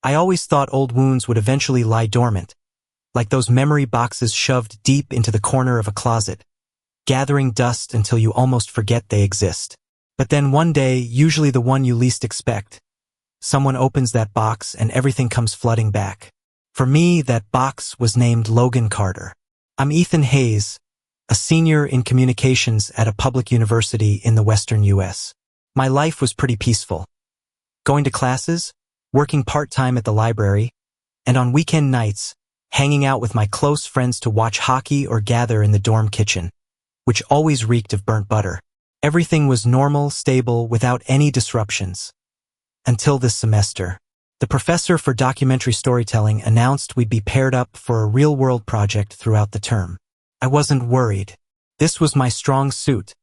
I always thought old wounds would eventually lie dormant, like those memory boxes shoved deep into the corner of a closet, gathering dust until you almost forget they exist. But then one day, usually the one you least expect, someone opens that box and everything comes flooding back. For me, that box was named Logan Carter. I'm Ethan Hayes, a senior in communications at a public university in the Western U.S. My life was pretty peaceful. Going to classes, working part-time at the library, and on weekend nights, hanging out with my close friends to watch hockey or gather in the dorm kitchen, which always reeked of burnt butter. Everything was normal, stable, without any disruptions. Until this semester. The professor for documentary storytelling announced we'd be paired up for a real-world project throughout the term. I wasn't worried. This was my strong suit.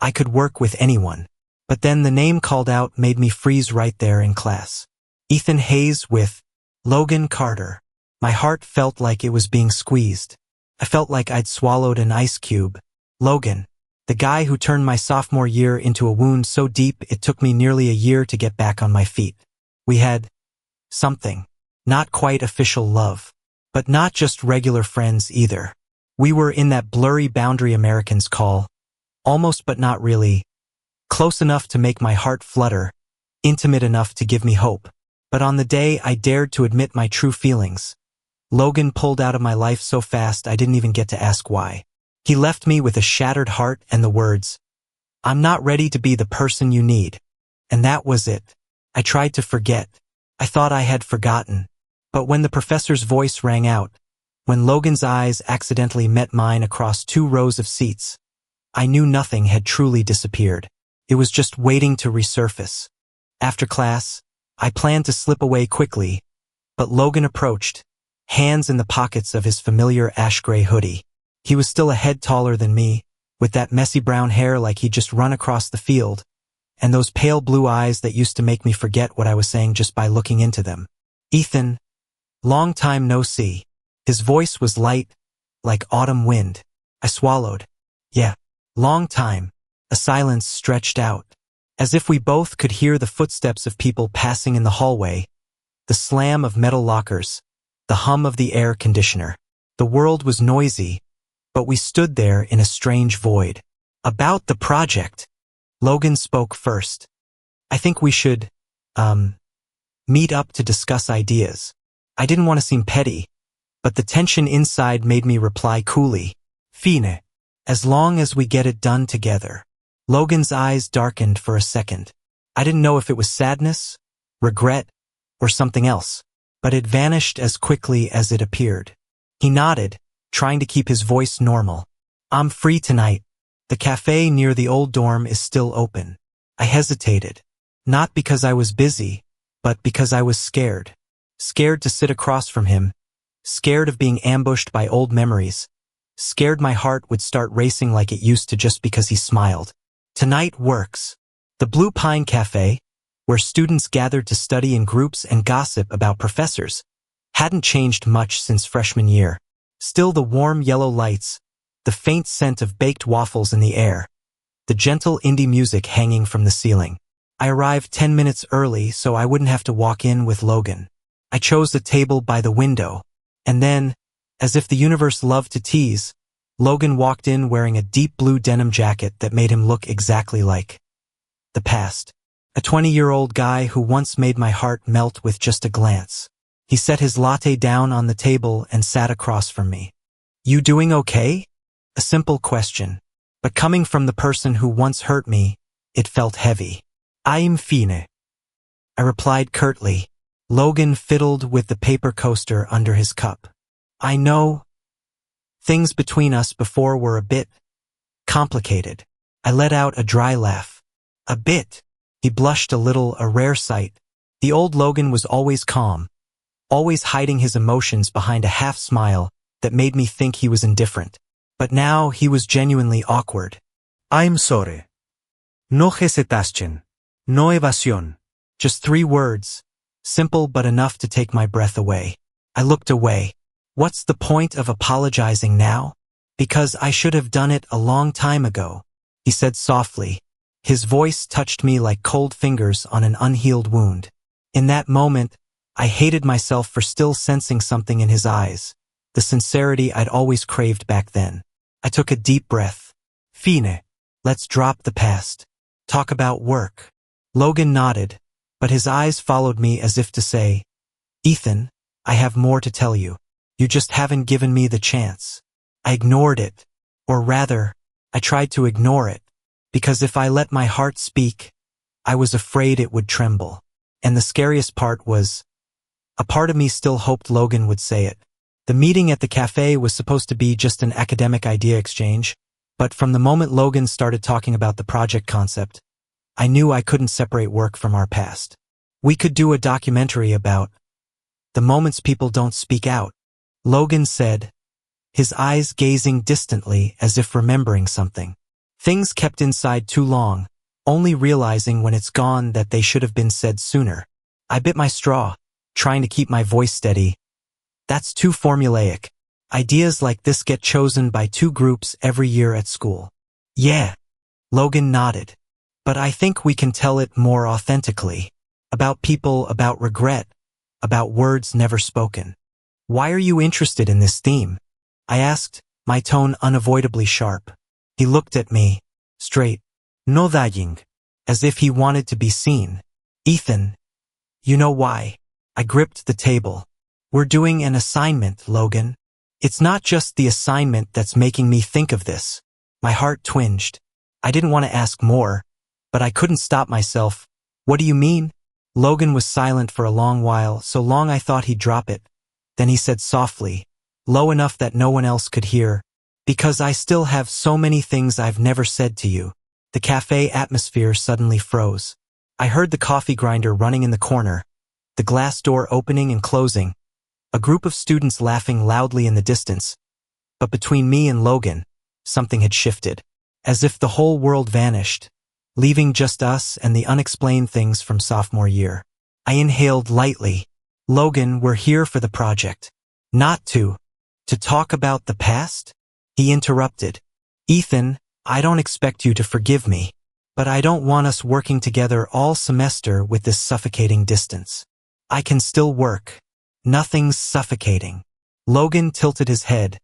I could work with anyone. But then the name called out made me freeze right there in class. Ethan Hayes with Logan Carter. My heart felt like it was being squeezed. I felt like I'd swallowed an ice cube. Logan, the guy who turned my sophomore year into a wound so deep it took me nearly a year to get back on my feet. We had something. Not quite official love. But not just regular friends either. We were in that blurry boundary Americans call, almost but not really, close enough to make my heart flutter, intimate enough to give me hope. But on the day I dared to admit my true feelings, Logan pulled out of my life so fast I didn't even get to ask why. He left me with a shattered heart and the words, "I'm not ready to be the person you need." And that was it. I tried to forget. I thought I had forgotten. But when the professor's voice rang out, when Logan's eyes accidentally met mine across 2 rows of seats, I knew nothing had truly disappeared. It was just waiting to resurface. After class, I planned to slip away quickly, but Logan approached, hands in the pockets of his familiar ash-gray hoodie. He was still a head taller than me, with that messy brown hair like he'd just run across the field, and those pale blue eyes that used to make me forget what I was saying just by looking into them. "Ethan, long time no see." His voice was light, like autumn wind. I swallowed. "Yeah, long time." A silence stretched out, as if we both could hear the footsteps of people passing in the hallway, the slam of metal lockers, the hum of the air conditioner. The world was noisy, but we stood there in a strange void. "About the project," Logan spoke first. "I think we should, meet up to discuss ideas." I didn't want to seem petty, but the tension inside made me reply coolly, "Fine. As long as we get it done together." Logan's eyes darkened for a second. I didn't know if it was sadness, regret, or something else, but it vanished as quickly as it appeared. He nodded, trying to keep his voice normal. "I'm free tonight. The cafe near the old dorm is still open." I hesitated, not because I was busy, but because I was scared. Scared to sit across from him, scared of being ambushed by old memories, scared my heart would start racing like it used to just because he smiled. "Tonight works." The Blue Pine Cafe, where students gathered to study in groups and gossip about professors, hadn't changed much since freshman year. Still the warm yellow lights, the faint scent of baked waffles in the air, the gentle indie music hanging from the ceiling. I arrived 10 minutes early so I wouldn't have to walk in with Logan. I chose a table by the window, and then, as if the universe loved to tease, Logan walked in wearing a deep blue denim jacket that made him look exactly like the past. A 20-year-old guy who once made my heart melt with just a glance. He set his latte down on the table and sat across from me. "You doing okay?" A simple question, but coming from the person who once hurt me, it felt heavy. "I'm fine," I replied curtly. Logan fiddled with the paper coaster under his cup. "I know. Things between us before were a bit complicated." I let out a dry laugh. "A bit." He blushed a little, a rare sight. The old Logan was always calm, always hiding his emotions behind a half-smile that made me think he was indifferent. But now he was genuinely awkward. "I'm sorry. No hesitación. No evasión." Just 3 words, simple but enough to take my breath away. I looked away. What's the point of apologizing now? Because I should have done it a long time ago, he said softly. His voice touched me like cold fingers on an unhealed wound. In that moment, I hated myself for still sensing something in his eyes, the sincerity I'd always craved back then. I took a deep breath. Fine. Let's drop the past. Talk about work. Logan nodded, but his eyes followed me as if to say, Ethan, I have more to tell you. You just haven't given me the chance. I ignored it. Or rather, I tried to ignore it, because if I let my heart speak, I was afraid it would tremble. And the scariest part was, a part of me still hoped Logan would say it. The meeting at the cafe was supposed to be just an academic idea exchange, but from the moment Logan started talking about the project concept, I knew I couldn't separate work from our past. We could do a documentary about the moments people don't speak out, Logan said, his eyes gazing distantly as if remembering something. Things kept inside too long, only realizing when it's gone that they should have been said sooner. I bit my straw, trying to keep my voice steady. That's too formulaic. Ideas like this get chosen by 2 groups every year at school. Yeah. Logan nodded. But I think we can tell it more authentically. About people, about regret, about words never spoken. Why are you interested in this theme? I asked, my tone unavoidably sharp. He looked at me, straight, no dying, as if he wanted to be seen. Ethan, you know why? I gripped the table. We're doing an assignment, Logan. It's not just the assignment that's making me think of this. My heart twinged. I didn't want to ask more, but I couldn't stop myself. What do you mean? Logan was silent for a long while, so long I thought he'd drop it. Then he said softly, low enough that no one else could hear, because I still have so many things I've never said to you. The cafe atmosphere suddenly froze. I heard the coffee grinder running in the corner, the glass door opening and closing, a group of students laughing loudly in the distance. But between me and Logan, something had shifted, as if the whole world vanished, leaving just us and the unexplained things from sophomore year. I inhaled lightly. Logan, we're here for the project. Not to talk about the past? He interrupted. Ethan, I don't expect you to forgive me, but I don't want us working together all semester with this suffocating distance. I can still work. Nothing's suffocating. Logan tilted his head,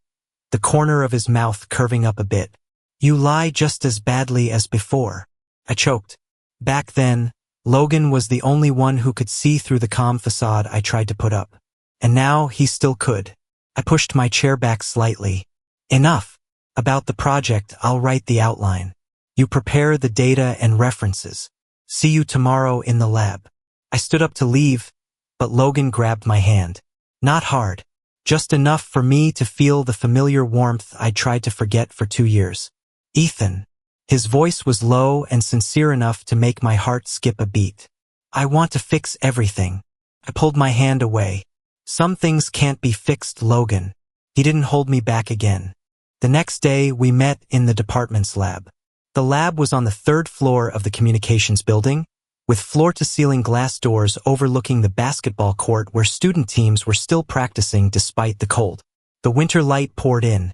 the corner of his mouth curving up a bit. You lie just as badly as before. I choked. Back then, Logan was the only one who could see through the calm facade I tried to put up. And now he still could. I pushed my chair back slightly. Enough. About the project, I'll write the outline. You prepare the data and references. See you tomorrow in the lab. I stood up to leave, but Logan grabbed my hand. Not hard. Just enough for me to feel the familiar warmth I'd tried to forget for 2 years. Ethan. His voice was low and sincere enough to make my heart skip a beat. I want to fix everything. I pulled my hand away. Some things can't be fixed, Logan. He didn't hold me back again. The next day, we met in the department's lab. The lab was on the 3rd floor of the communications building, with floor-to-ceiling glass doors overlooking the basketball court where student teams were still practicing despite the cold. The winter light poured in,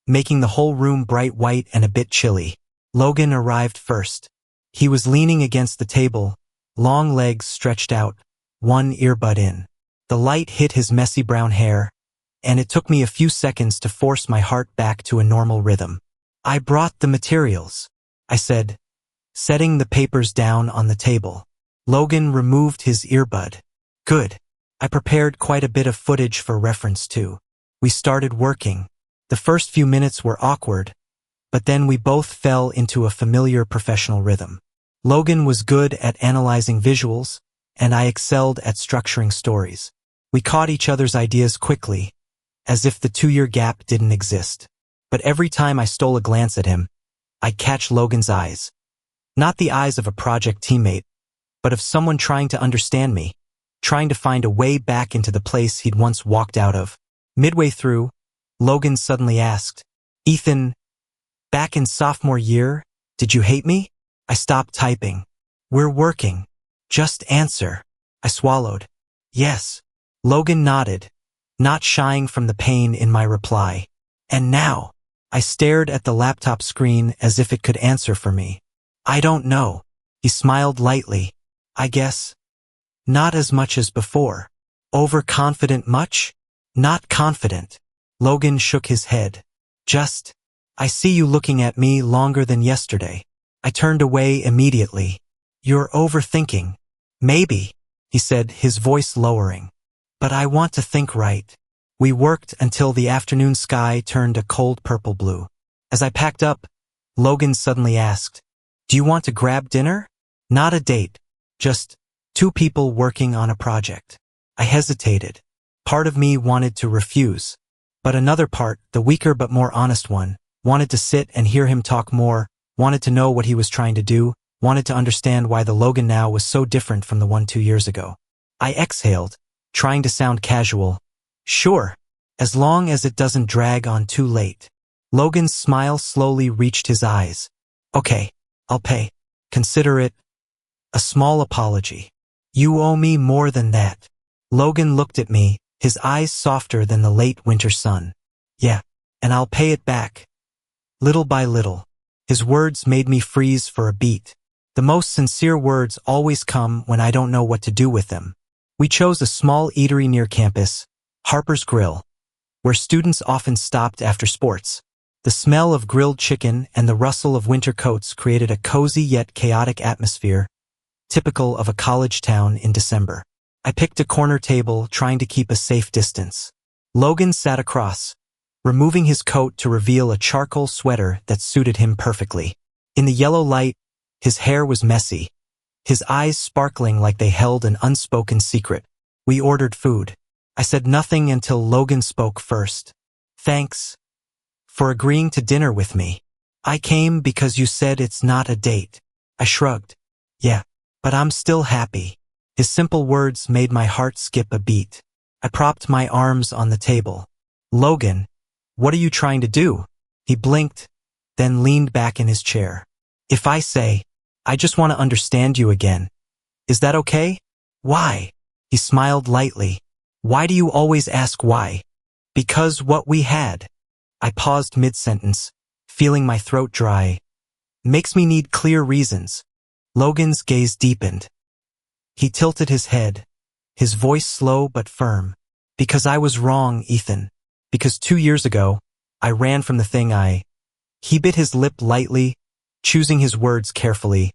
making the whole room bright white and a bit chilly. Logan arrived first. He was leaning against the table, long legs stretched out, one earbud in. The light hit his messy brown hair, and it took me a few seconds to force my heart back to a normal rhythm. I brought the materials, I said, setting the papers down on the table. Logan removed his earbud. Good. I prepared quite a bit of footage for reference too. We started working. The first few minutes were awkward, but then we both fell into a familiar professional rhythm. Logan was good at analyzing visuals, and I excelled at structuring stories. We caught each other's ideas quickly, as if the 2-year gap didn't exist. But every time I stole a glance at him, I'd catch Logan's eyes. Not the eyes of a project teammate, but of someone trying to understand me, trying to find a way back into the place he'd once walked out of. Midway through, Logan suddenly asked, Ethan, back in sophomore year, did you hate me? I stopped typing. We're working. Just answer. I swallowed. Yes. Logan nodded, not shying from the pain in my reply. And now, I stared at the laptop screen as if it could answer for me. I don't know. He smiled lightly. I guess. Not as much as before. Overconfident much? Not confident. Logan shook his head. Just, I see you looking at me longer than yesterday. I turned away immediately. You're overthinking. Maybe, he said, his voice lowering. But I want to think right. We worked until the afternoon sky turned a cold purple blue. As I packed up, Logan suddenly asked, "Do you want to grab dinner?" Not a date, just two people working on a project. I hesitated. Part of me wanted to refuse, but another part, the weaker but more honest one, wanted to sit and hear him talk more, wanted to know what he was trying to do, wanted to understand why the Logan now was so different from the one 2 years ago. I exhaled, trying to sound casual. Sure, as long as it doesn't drag on too late. Logan's smile slowly reached his eyes. Okay, I'll pay. Consider it a small apology. You owe me more than that. Logan looked at me, his eyes softer than the late winter sun. Yeah, and I'll pay it back. Little by little. His words made me freeze for a beat. The most sincere words always come when I don't know what to do with them. We chose a small eatery near campus, Harper's Grill, where students often stopped after sports. The smell of grilled chicken and the rustle of winter coats created a cozy yet chaotic atmosphere, typical of a college town in December. I picked a corner table, trying to keep a safe distance. Logan sat across, removing his coat to reveal a charcoal sweater that suited him perfectly. In the yellow light, his hair was messy, his eyes sparkling like they held an unspoken secret. We ordered food. I said nothing until Logan spoke first. Thanks for agreeing to dinner with me. I came because you said it's not a date. I shrugged. Yeah, but I'm still happy. His simple words made my heart skip a beat. I propped my arms on the table. Logan, what are you trying to do? He blinked, then leaned back in his chair. If I say, I just want to understand you again, is that okay? Why? He smiled lightly. Why do you always ask why? Because what we had. I paused mid-sentence, feeling my throat dry. Makes me need clear reasons. Logan's gaze deepened. He tilted his head, his voice slow but firm. Because I was wrong, Ethan. Because 2 years ago, I ran from the thing He bit his lip lightly, choosing his words carefully.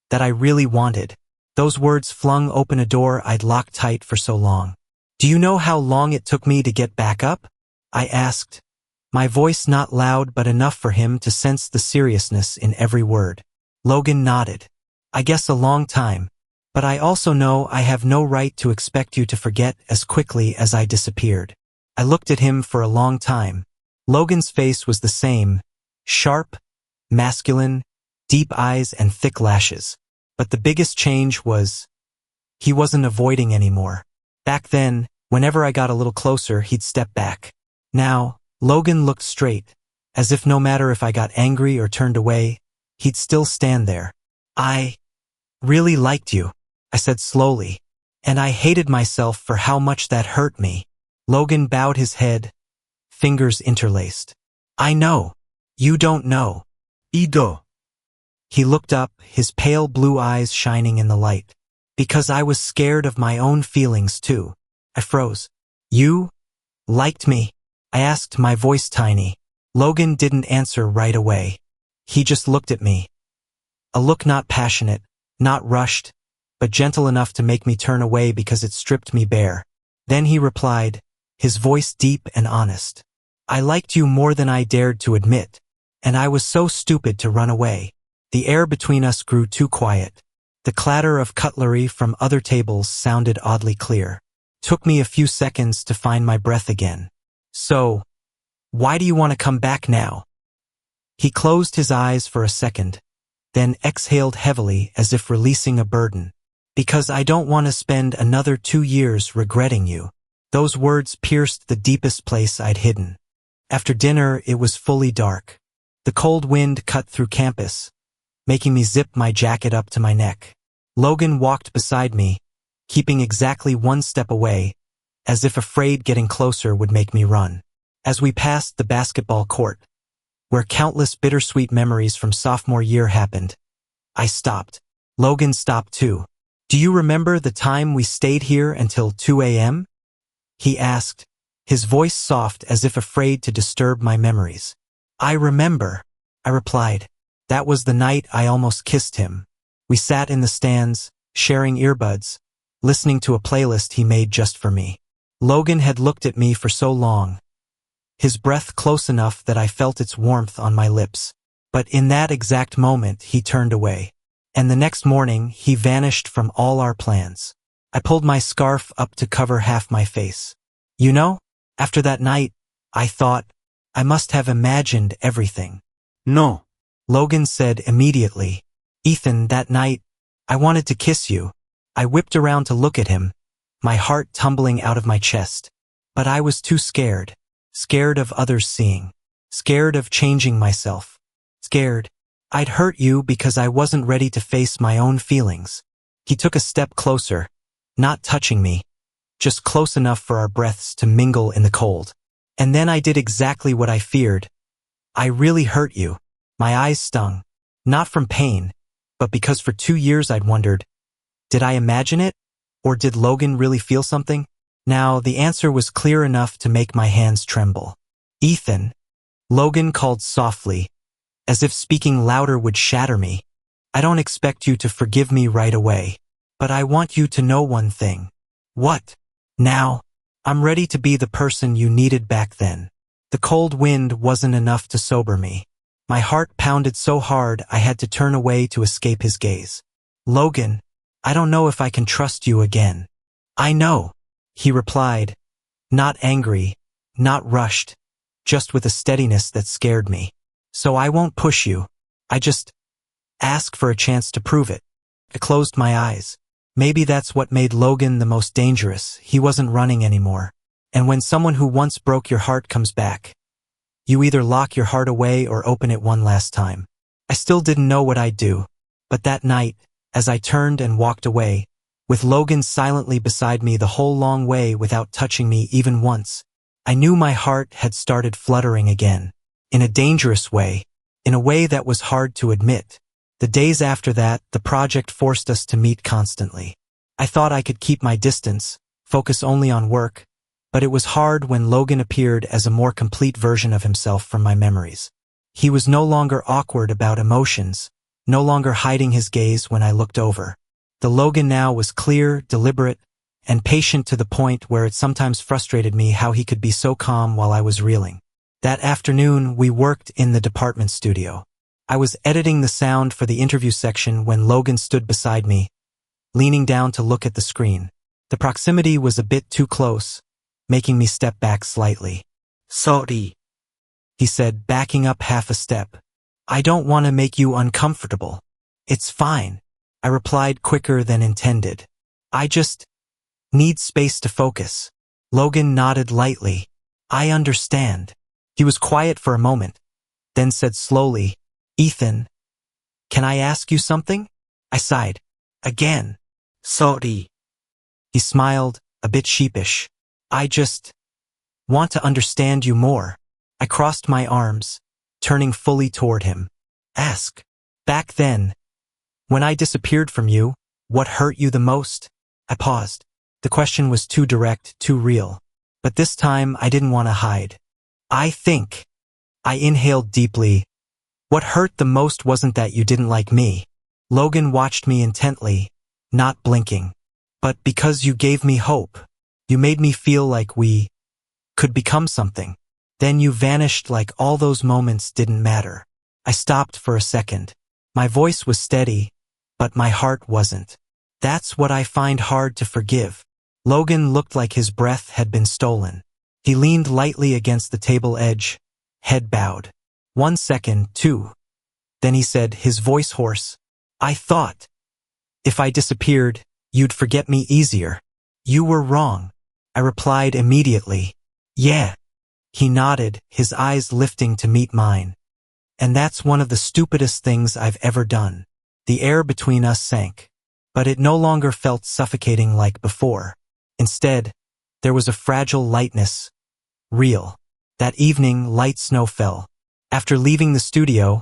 That I really wanted. Those words flung open a door I'd locked tight for so long. Do you know how long it took me to get back up? I asked, my voice not loud but enough for him to sense the seriousness in every word. Logan nodded. I guess a long time, but I also know I have no right to expect you to forget as quickly as I disappeared. I looked at him for a long time. Logan's face was the same, sharp, masculine, deep eyes and thick lashes. But the biggest change was, he wasn't avoiding anymore. Back then, whenever I got a little closer, he'd step back. Now, Logan looked straight, as if no matter if I got angry or turned away, he'd still stand there. I really liked you, I said slowly, and I hated myself for how much that hurt me. Logan bowed his head, fingers interlaced. I know. You don't know. Ido. He looked up, his pale blue eyes shining in the light. Because I was scared of my own feelings too. I froze. You liked me? I asked, my voice tiny. Logan didn't answer right away. He just looked at me. A look not passionate, not rushed, but gentle enough to make me turn away because it stripped me bare. Then he replied, his voice deep and honest. I liked you more than I dared to admit, and I was so stupid to run away. The air between us grew too quiet. The clatter of cutlery from other tables sounded oddly clear. Took me a few seconds to find my breath again. So, why do you want to come back now? He closed his eyes for a second, then exhaled heavily as if releasing a burden. Because I don't want to spend another 2 years regretting you. Those words pierced the deepest place I'd hidden. After dinner, it was fully dark. The cold wind cut through campus, making me zip my jacket up to my neck. Logan walked beside me, keeping exactly 1 step away, as if afraid getting closer would make me run. As we passed the basketball court, where countless bittersweet memories from sophomore year happened, I stopped. Logan stopped too. Do you remember the time we stayed here until 2 a.m.? he asked, his voice soft as if afraid to disturb my memories. I remember, I replied. That was the night I almost kissed him. We sat in the stands, sharing earbuds, listening to a playlist he made just for me. Logan had looked at me for so long, his breath close enough that I felt its warmth on my lips. But in that exact moment, he turned away. And the next morning, he vanished from all our plans. I pulled my scarf up to cover half my face. You know, after that night, I thought, I must have imagined everything. No. Logan said immediately. Ethan, that night, I wanted to kiss you. I whipped around to look at him, my heart tumbling out of my chest. But I was too scared. Scared of others seeing. Scared of changing myself. Scared. I'd hurt you because I wasn't ready to face my own feelings. He took a step closer, not touching me, just close enough for our breaths to mingle in the cold. And then I did exactly what I feared. I really hurt you. My eyes stung. Not from pain, but because for 2 years I'd wondered, did I imagine it? Or did Logan really feel something? Now, the answer was clear enough to make my hands tremble. Ethan, Logan called softly, as if speaking louder would shatter me. I don't expect you to forgive me right away, but I want you to know one thing. What? Now, I'm ready to be the person you needed back then. The cold wind wasn't enough to sober me. My heart pounded so hard I had to turn away to escape his gaze. Logan, I don't know if I can trust you again. I know, he replied, not angry, not rushed, just with a steadiness that scared me. So I won't push you. I just ask for a chance to prove it. I closed my eyes. Maybe that's what made Logan the most dangerous. He wasn't running anymore. And when someone who once broke your heart comes back, you either lock your heart away or open it one last time. I still didn't know what I'd do. But that night, as I turned and walked away, with Logan silently beside me the whole long way without touching me even once, I knew my heart had started fluttering again. In a dangerous way, in a way that was hard to admit. The days after that, the project forced us to meet constantly. I thought I could keep my distance, focus only on work, but it was hard when Logan appeared as a more complete version of himself from my memories. He was no longer awkward about emotions, no longer hiding his gaze when I looked over. The Logan now was clear, deliberate, and patient to the point where it sometimes frustrated me how he could be so calm while I was reeling. That afternoon, we worked in the department studio. I was editing the sound for the interview section when Logan stood beside me, leaning down to look at the screen. The proximity was a bit too close, making me step back slightly. Sorry, he said, backing up half a step. I don't want to make you uncomfortable. It's fine, I replied quicker than intended. I just need space to focus. Logan nodded lightly. I understand. He was quiet for a moment, then said slowly, Ethan, can I ask you something? I sighed. Again. Sorry. He smiled, a bit sheepish. I just want to understand you more. I crossed my arms, turning fully toward him. Ask. Back then, when I disappeared from you, what hurt you the most? I paused. The question was too direct, too real. But this time I didn't want to hide. I inhaled deeply. What hurt the most wasn't that you didn't like me. Logan watched me intently, not blinking. But because you gave me hope. You made me feel like we could become something. Then you vanished like all those moments didn't matter. I stopped for a second. My voice was steady, but my heart wasn't. That's what I find hard to forgive. Logan looked like his breath had been stolen. He leaned lightly against the table edge, head bowed. 1 second, 2. Then he said, his voice hoarse, I thought, if I disappeared, you'd forget me easier. You were wrong. I replied immediately. Yeah. He nodded, his eyes lifting to meet mine. And that's one of the stupidest things I've ever done. The air between us sank, but it no longer felt suffocating like before. Instead, there was a fragile lightness. Real. That evening, light snow fell. After leaving the studio,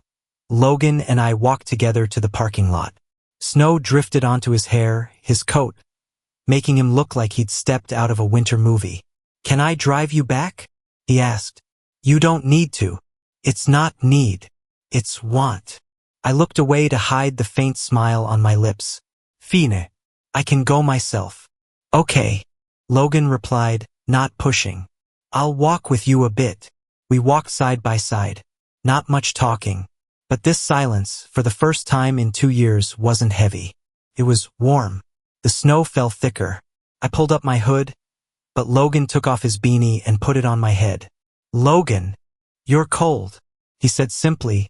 Logan and I walked together to the parking lot. Snow drifted onto his hair, his coat, making him look like he'd stepped out of a winter movie. Can I drive you back? He asked. You don't need to. It's not need. It's want. I looked away to hide the faint smile on my lips. Fine. I can go myself. Okay. Logan replied, not pushing. I'll walk with you a bit. We walked side by side. Not much talking. But this silence, for the first time in 2 years, wasn't heavy. It was warm. The snow fell thicker. I pulled up my hood, but Logan took off his beanie and put it on my head. Logan, you're cold, he said simply,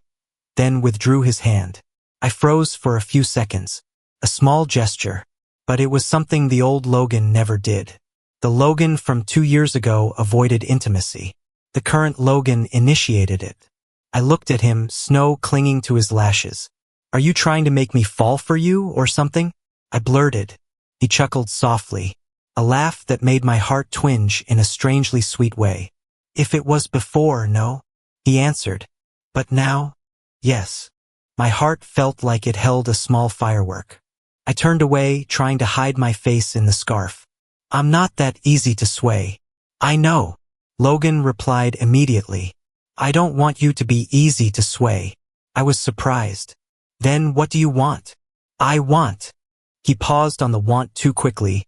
then withdrew his hand. I froze for a few seconds. A small gesture, but it was something the old Logan never did. The Logan from 2 years ago avoided intimacy. The current Logan initiated it. I looked at him, snow clinging to his lashes. Are you trying to make me fall for you or something? I blurted. He chuckled softly, a laugh that made my heart twinge in a strangely sweet way. If it was before, no, he answered. But now, yes. My heart felt like it held a small firework. I turned away, trying to hide my face in the scarf. I'm not that easy to sway. I know, Logan replied immediately. I don't want you to be easy to sway. I was surprised. Then what do you want? I want. He paused on the want too quickly,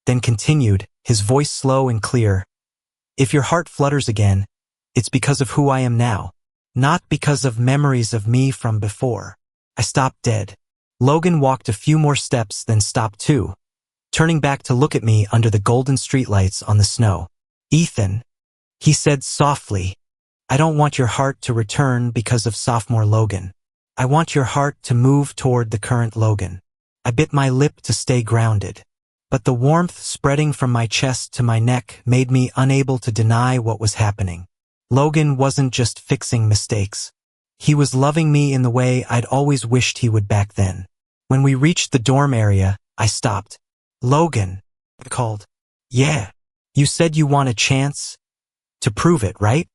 then continued, his voice slow and clear. If your heart flutters again, it's because of who I am now, not because of memories of me from before. I stopped dead. Logan walked a few more steps, then stopped too, turning back to look at me under the golden streetlights on the snow. Ethan, he said softly, I don't want your heart to return because of sophomore Logan. I want your heart to move toward the current Logan. I bit my lip to stay grounded, but the warmth spreading from my chest to my neck made me unable to deny what was happening. Logan wasn't just fixing mistakes. He was loving me in the way I'd always wished he would back then. When we reached the dorm area, I stopped. Logan, I called. Yeah. You said you want a chance to prove it, right?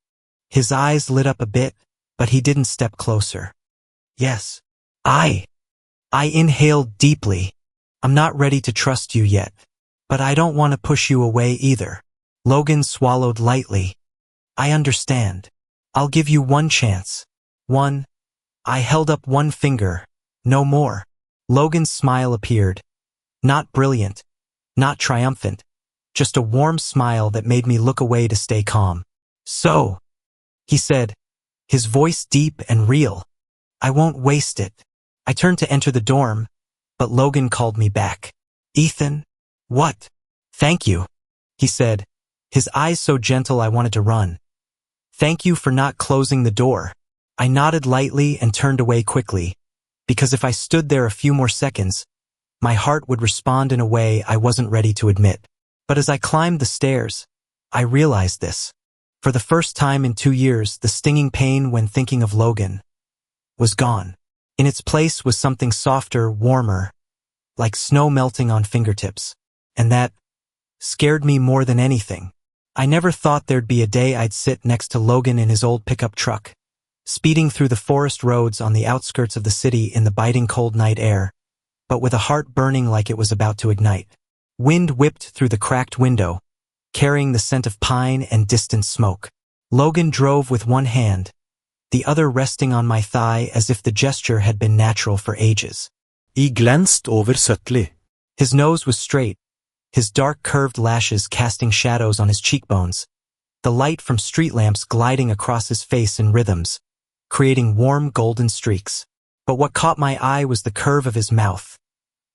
His eyes lit up a bit, but he didn't step closer. Yes. I inhaled deeply. I'm not ready to trust you yet, but I don't want to push you away either. Logan swallowed lightly. I understand. I'll give you one chance. One. I held up one finger. No more. Logan's smile appeared. Not brilliant, not triumphant, just a warm smile that made me look away to stay calm. So, he said, his voice deep and real. I won't waste it. I turned to enter the dorm, but Logan called me back. Ethan? What? Thank you, he said, his eyes so gentle I wanted to run. Thank you for not closing the door. I nodded lightly and turned away quickly, because if I stood there a few more seconds, my heart would respond in a way I wasn't ready to admit. But as I climbed the stairs, I realized this. For the first time in 2 years, the stinging pain when thinking of Logan was gone. In its place was something softer, warmer, like snow melting on fingertips. And that scared me more than anything. I never thought there'd be a day I'd sit next to Logan in his old pickup truck, speeding through the forest roads on the outskirts of the city in the biting cold night air, but with a heart burning like it was about to ignite. Wind whipped through the cracked window, carrying the scent of pine and distant smoke. Logan drove with one hand, the other resting on my thigh as if the gesture had been natural for ages. I glänst over 70. His nose was straight, his dark curved lashes casting shadows on his cheekbones, the light from street lamps gliding across his face in rhythms, creating warm golden streaks. But what caught my eye was the curve of his mouth,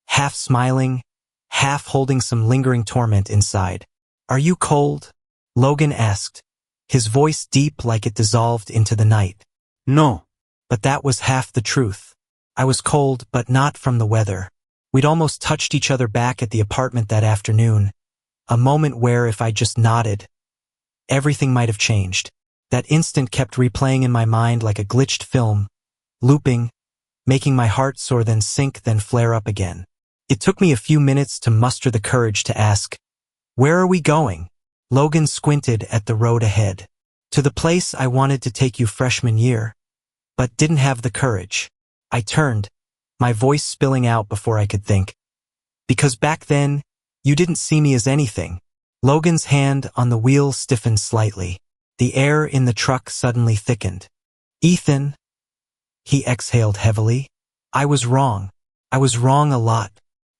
half smiling, half holding some lingering torment inside. Are you cold? Logan asked, his voice deep like it dissolved into the night. No. But that was half the truth. I was cold, but not from the weather. We'd almost touched each other back at the apartment that afternoon, a moment where if I just nodded, everything might have changed. That instant kept replaying in my mind like a glitched film, looping, making my heart soar then sink then flare up again. It took me a few minutes to muster the courage to ask, where are we going? Logan squinted at the road ahead. To the place I wanted to take you freshman year, but didn't have the courage. I turned, my voice spilling out before I could think. Because back then, you didn't see me as anything. Logan's hand on the wheel stiffened slightly. The air in the truck suddenly thickened. Ethan, he exhaled heavily. I was wrong. I was wrong a lot.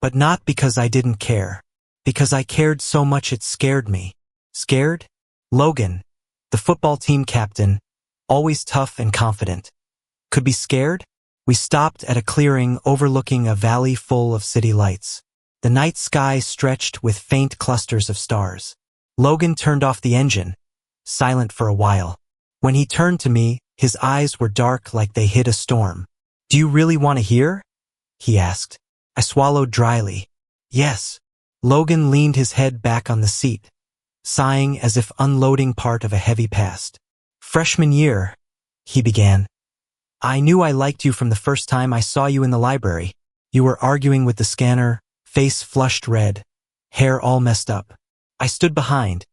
But not because I didn't care. Because I cared so much it scared me. Scared? Logan, the football team captain, always tough and confident, could be scared? We stopped at a clearing overlooking a valley full of city lights. The night sky stretched with faint clusters of stars. Logan turned off the engine, silent for a while. When he turned to me, his eyes were dark like they hid a storm. Do you really want to hear? He asked. I swallowed dryly. Yes. Logan leaned his head back on the seat, sighing as if unloading part of a heavy past. Freshman year, he began. I knew I liked you from the first time I saw you in the library. You were arguing with the scanner, face flushed red, hair all messed up. I stood behind,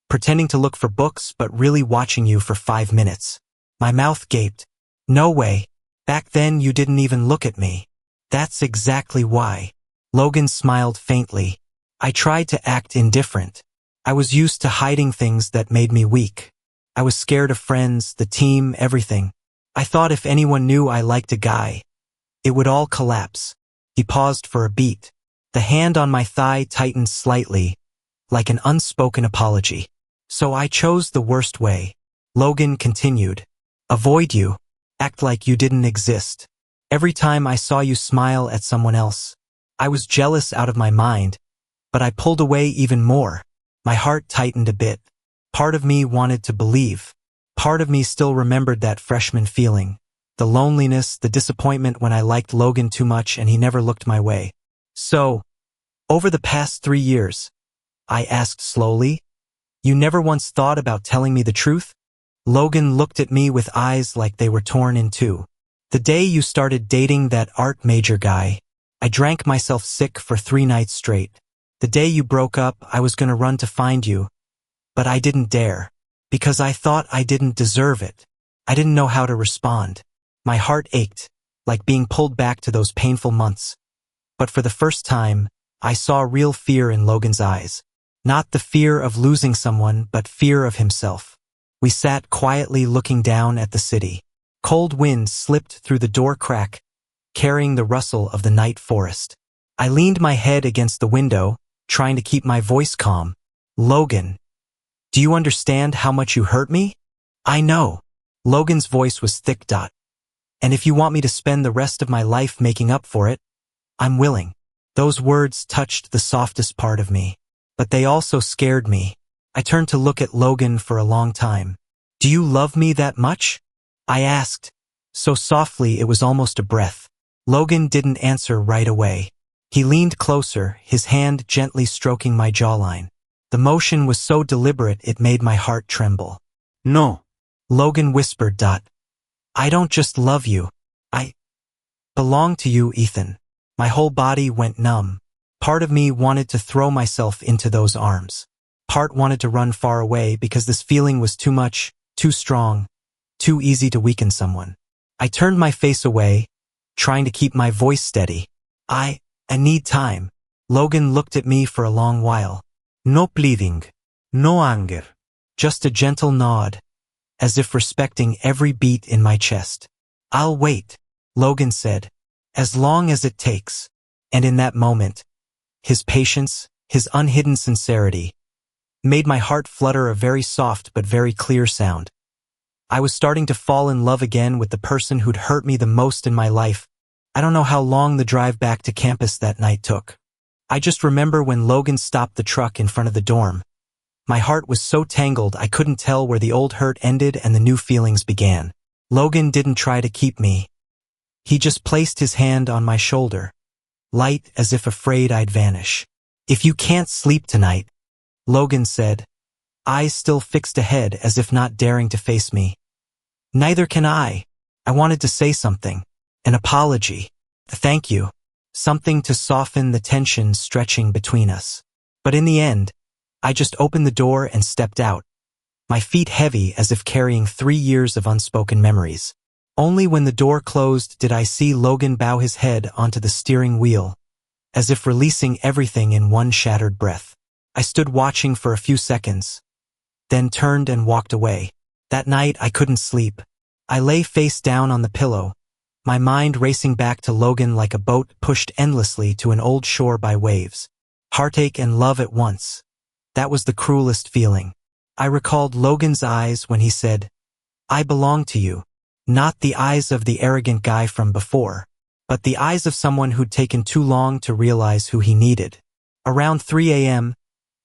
pretending to look for books but really watching you for 5 minutes. My mouth gaped. No way. Back then you didn't even look at me. That's exactly why. Logan smiled faintly. I tried to act indifferent. I was used to hiding things that made me weak. I was scared of friends, the team, everything. I thought if anyone knew I liked a guy, it would all collapse. He paused for a beat. The hand on my thigh tightened slightly, like an unspoken apology. So I chose the worst way. Logan continued. Avoid you. Act like you didn't exist. Every time I saw you smile at someone else, I was jealous out of my mind, but I pulled away even more. My heart tightened a bit. Part of me wanted to believe. Part of me still remembered that freshman feeling. The loneliness, the disappointment when I liked Logan too much and he never looked my way. So, over the past 3 years, I asked slowly, you never once thought about telling me the truth? Logan looked at me with eyes like they were torn in two. The day you started dating that art major guy, I drank myself sick for 3 nights straight. The day you broke up, I was gonna run to find you, but I didn't dare, because I thought I didn't deserve it. I didn't know how to respond. My heart ached, like being pulled back to those painful months. But for the first time, I saw real fear in Logan's eyes. Not the fear of losing someone, but fear of himself. We sat quietly looking down at the city. Cold wind slipped through the door crack, carrying the rustle of the night forest. I leaned my head against the window, trying to keep my voice calm. Logan, do you understand how much you hurt me? I know. Logan's voice was thick. And if you want me to spend the rest of my life making up for it, I'm willing. Those words touched the softest part of me, but they also scared me. I turned to look at Logan for a long time. Do you love me that much? I asked, so softly it was almost a breath. Logan didn't answer right away. He leaned closer, his hand gently stroking my jawline. The motion was so deliberate it made my heart tremble. No. Logan whispered. I don't just love you. I belong to you, Ethan. My whole body went numb. Part of me wanted to throw myself into those arms. Part wanted to run far away because this feeling was too much, too strong, too easy to weaken someone. I turned my face away, trying to keep my voice steady. I need time. Logan looked at me for a long while. No pleading, no anger, just a gentle nod, as if respecting every beat in my chest. I'll wait, Logan said, as long as it takes. And in that moment, his patience, his unhidden sincerity, made my heart flutter a very soft but very clear sound. I was starting to fall in love again with the person who'd hurt me the most in my life. I don't know how long the drive back to campus that night took. I just remember when Logan stopped the truck in front of the dorm. My heart was so tangled I couldn't tell where the old hurt ended and the new feelings began. Logan didn't try to keep me. He just placed his hand on my shoulder, light as if afraid I'd vanish. If you can't sleep tonight, Logan said, eyes still fixed ahead as if not daring to face me. Neither can I. I wanted to say something. An apology. A thank you. Something to soften the tension stretching between us. But in the end, I just opened the door and stepped out, my feet heavy as if carrying 3 years of unspoken memories. Only when the door closed did I see Logan bow his head onto the steering wheel, as if releasing everything in one shattered breath. I stood watching for a few seconds, then turned and walked away. That night I couldn't sleep. I lay face down on the pillow, my mind racing back to Logan like a boat pushed endlessly to an old shore by waves. Heartache and love at once. That was the cruelest feeling. I recalled Logan's eyes when he said, "I belong to you." Not the eyes of the arrogant guy from before, but the eyes of someone who'd taken too long to realize who he needed. Around 3 a.m.,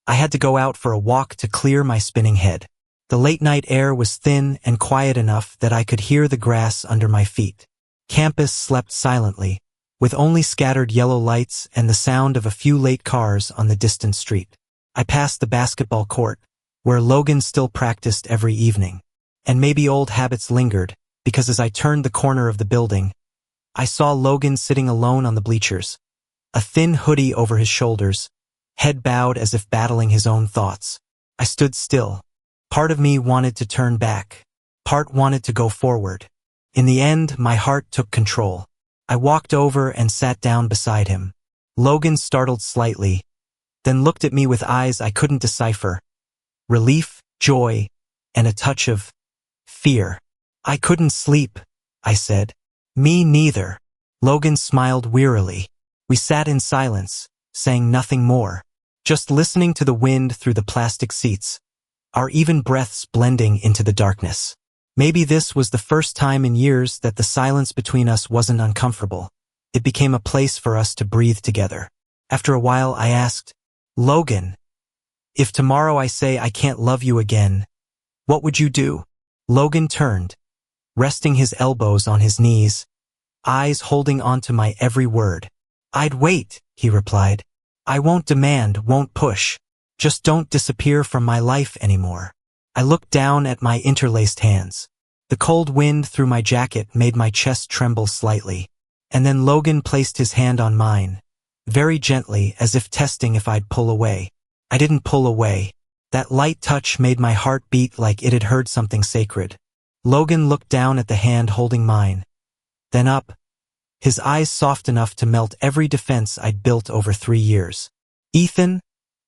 I had to go out for a walk to clear my spinning head. The late-night air was thin and quiet enough that I could hear the grass under my feet. Campus slept silently, with only scattered yellow lights and the sound of a few late cars on the distant street. I passed the basketball court, where Logan still practiced every evening. And maybe old habits lingered, because as I turned the corner of the building, I saw Logan sitting alone on the bleachers, a thin hoodie over his shoulders, head bowed as if battling his own thoughts. I stood still. Part of me wanted to turn back. Part wanted to go forward. In the end, my heart took control. I walked over and sat down beside him. Logan startled slightly, then looked at me with eyes I couldn't decipher. Relief, joy, and a touch of fear. "I couldn't sleep," I said. "Me neither." Logan smiled wearily. We sat in silence, saying nothing more, just listening to the wind through the plastic seats, our even breaths blending into the darkness. Maybe this was the first time in years that the silence between us wasn't uncomfortable. It became a place for us to breathe together. After a while, I asked, "Logan, if tomorrow I say I can't love you again, what would you do?" Logan turned, resting his elbows on his knees, eyes holding onto my every word. "I'd wait," he replied. "I won't demand, won't push. Just don't disappear from my life anymore." I looked down at my interlaced hands. The cold wind through my jacket made my chest tremble slightly. And then Logan placed his hand on mine, very gently as if testing if I'd pull away. I didn't pull away. That light touch made my heart beat like it had heard something sacred. Logan looked down at the hand holding mine, then up, his eyes soft enough to melt every defense I'd built over 3 years. "Ethan,"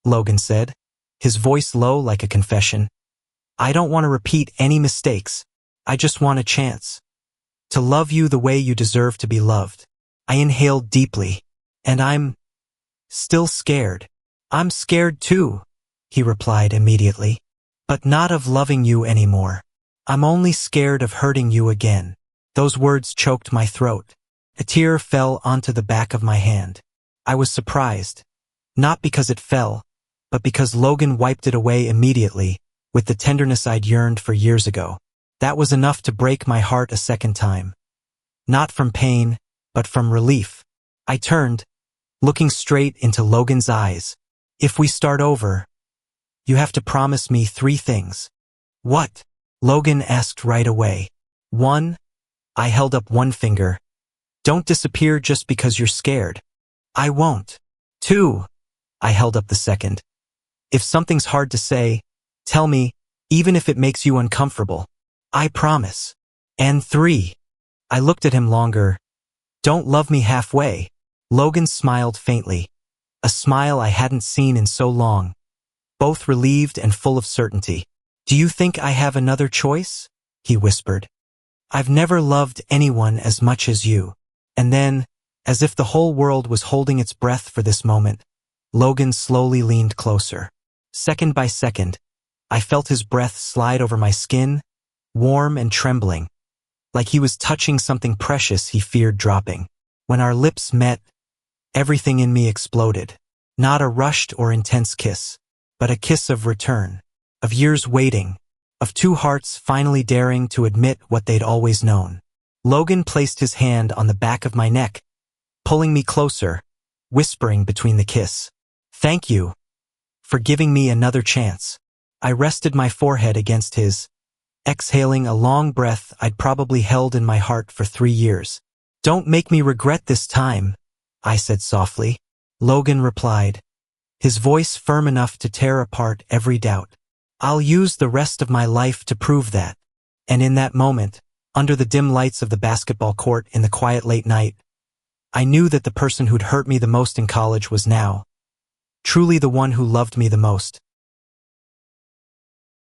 Logan said, his voice low like a confession, "I don't want to repeat any mistakes. I just want a chance to love you the way you deserve to be loved." I inhaled deeply. "And I'm still scared." "I'm scared too," he replied immediately. "But not of loving you anymore. I'm only scared of hurting you again." Those words choked my throat. A tear fell onto the back of my hand. I was surprised, not because it fell, but because Logan wiped it away immediately, with the tenderness I'd yearned for years ago. That was enough to break my heart a second time. Not from pain, but from relief. I turned, looking straight into Logan's eyes. "If we start over, you have to promise me 3 things." "What?" Logan asked right away. "1," I held up one finger, "don't disappear just because you're scared." "I won't." 2, I held up the second. "If something's hard to say, tell me, even if it makes you uncomfortable. I promise." And 3, I looked at him longer. "Don't love me halfway." Logan smiled faintly, a smile I hadn't seen in so long, both relieved and full of certainty. "Do you think I have another choice?" he whispered. "I've never loved anyone as much as you." And then, as if the whole world was holding its breath for this moment, Logan slowly leaned closer. Second by second, I felt his breath slide over my skin, warm and trembling, like he was touching something precious he feared dropping. When our lips met, everything in me exploded. Not a rushed or intense kiss, but a kiss of return, of years waiting, of 2 hearts finally daring to admit what they'd always known. Logan placed his hand on the back of my neck, pulling me closer, whispering between the kiss, "Thank you for giving me another chance." I rested my forehead against his, exhaling a long breath I'd probably held in my heart for 3 years. "Don't make me regret this time," I said softly. Logan replied, his voice firm enough to tear apart every doubt. "I'll use the rest of my life to prove that." And in that moment, under the dim lights of the basketball court in the quiet late night, I knew that the person who'd hurt me the most in college was now truly the one who loved me the most.